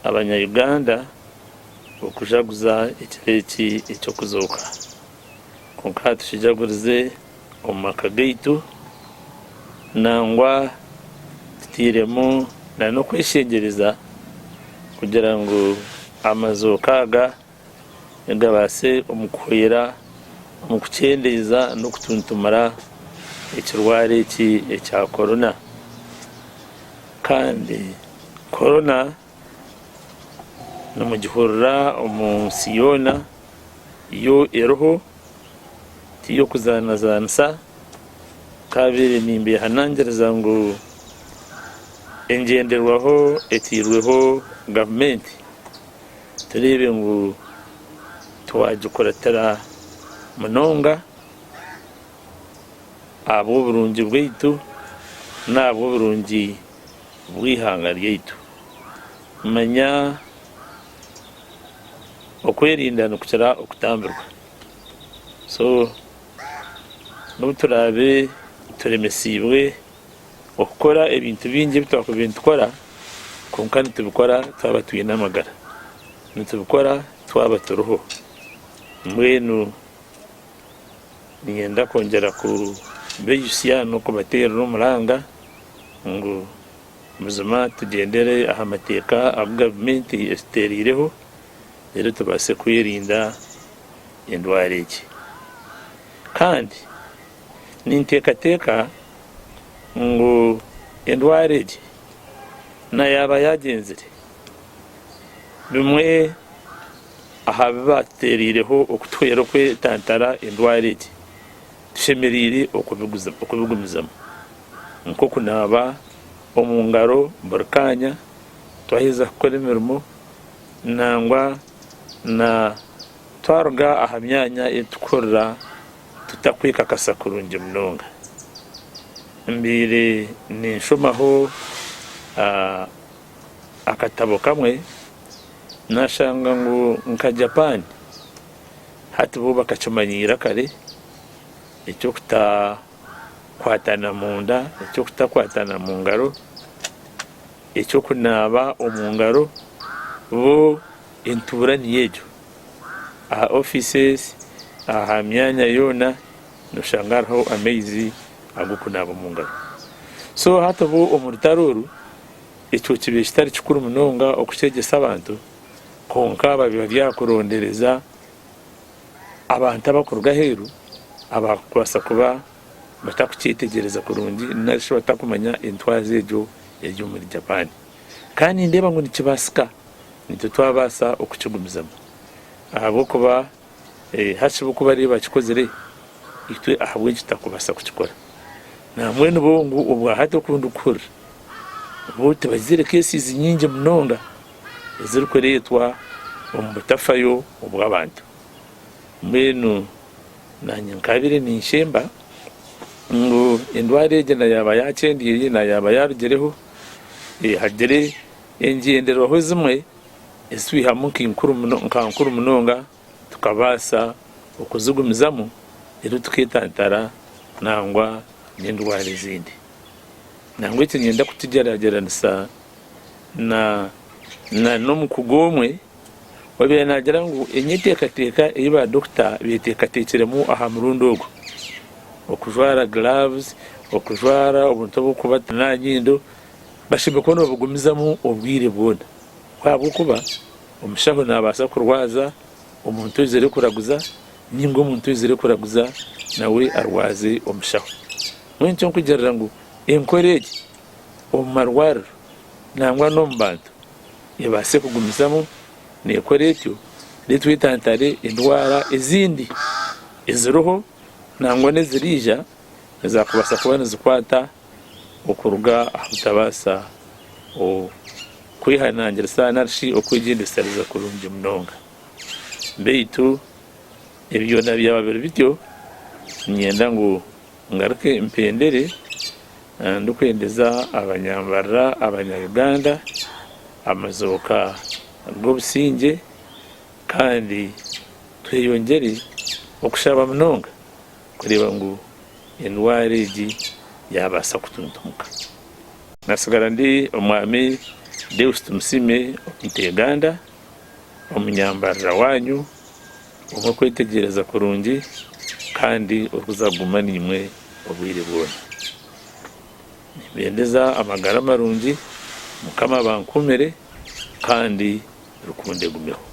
abanya-Uganda okujaguza ekireki ekyokuzuuka konka tushijagurize omu maka gaitu nangwa tutiremu n'okweshengyereza kugira ngu amazuuka aga gabaase omu kuhwera omu kukyendeeza n'okutuntumura ekirwara eki ekya korona. Kandi korona nimugihurira omu nsi yoona yo eriho tiy'okuzanazanisa. Kabiri nimbehanangiriza ngu engenderwaho etiirweho gavumenti turebe ngu twagikuratira munonga ahabw'oburungi bwaitu n'ahabw'oburungi bw'ihanga ryaitu. Manya okwerinda nikukira okutambirwa. So nubu turabe turemesiibwe okukora ebintu bingi ebitwakubaire nitukora konka nitubikora twaba twine amagara, nitubikora twaba turiho. Mbwenu ninyenda kwongera kubeyusya n'okubateerera omuranga ngu muzima tugendere aha mateeka agu gavumenti eziteeriireho rero tubaase kwerinda endwara egi. Kandi ninteekateeka ngu endwara egi nayaaba yagenzire bimwe aha bibatuteeriireho okutuhwera okwetantara endwara egi tushemereire okubigumizamu nk'okunaaba omu ngaro buri kaanya twaheza kukora emirimo nangwa na twaruga aha myanya etukukorera tutakwekakasa kurungi munonga. Mbaire ninshomaho akatabo kamwe nashanga ngu nka Japan hati bo bakakimanyiira kare ekyokutakwatana munda, ekyokutakwatana mu ngaro, ekyokunaaba omu ngaro. Bo entuura niyeegyo aha offices aha myanya yoona noshanga hariho amaizi ag'okunaaba omu ngaro. So hati bo omu rutaro oru ekyo kibaire kitari kikuru munonga okukyegyesa abantu konka babiba byakurondereza abantu abakuruga aheeru abakubaasa kuba batakukyetegyereza kurungi narishi batakumanya entwaza egyo eri omuri Japan. Kandi ndeeba ngu nikibaasika nitwe twabaasa okukigumizamu ahabw'okuba hasiba okuba ari bakikozire itwe ahabw'eki tutakubaasa kukikora. Namwe nibo ngu obwahati okundi okuhurira bo tibagizire cases nyingi munonga ezirikureetwa omu butafayo obw'abantu. Mbwenu nanye nkabire ninshemba ngu endwara egi nayaaba yakyendiire nayaaba yarugireho hagire engenderwaho zimwe ezitwihamu nka nkuru munonga tukabaasa okuzigumizamu rero tuketantara nangwa n'endwara ezindi. Nangwa eki nyenda kukigerageranisa n'omukugu omwe wabiire nagira ngu enyeteekateeka ei ba dokita beteekateekiremu aha murundi ogu okujwara gloves, okujwara obuntu obw'okubata n'ahanyindo bashembe kuba nibabugumizamu obwire bwona habw'okuba omushaho naabaasa kurwaza omuntu oizire kuraguza ninga omuntu oizire kuraguza nawe arwaze omushaho. Mbwenu nikyo nkugira ngu enkora egi omu marwariro nangwa n'omu bantu ebaase kugumizamu nekora etyo rero twetantare endwara ezindi eziriho nangwa n'eziriija ezakubaasa kuba nizikwata okuruga aha butabaasa kwehanangiriza narishi okwegyendeseriza kurungi munonga. Baitu ebyo byaba biri bityo ninyenda ngu ngaruke mpendere ndikwendeza abanyambarra abanya-Uganda amazuuka g'obusinge kandi tweyongere okushaba munonga kureeba ngu endwara egi yabaasa kutuntumuka. Nasigara ndi omwami Deus tumusime Nteganda omunyambarira wanyu omwe kwetegereza kurungi kandi okuzaguma nimwe obwire bwona. Bendeza amagara marungi Mukama bankumire kandi rukunde gumeho.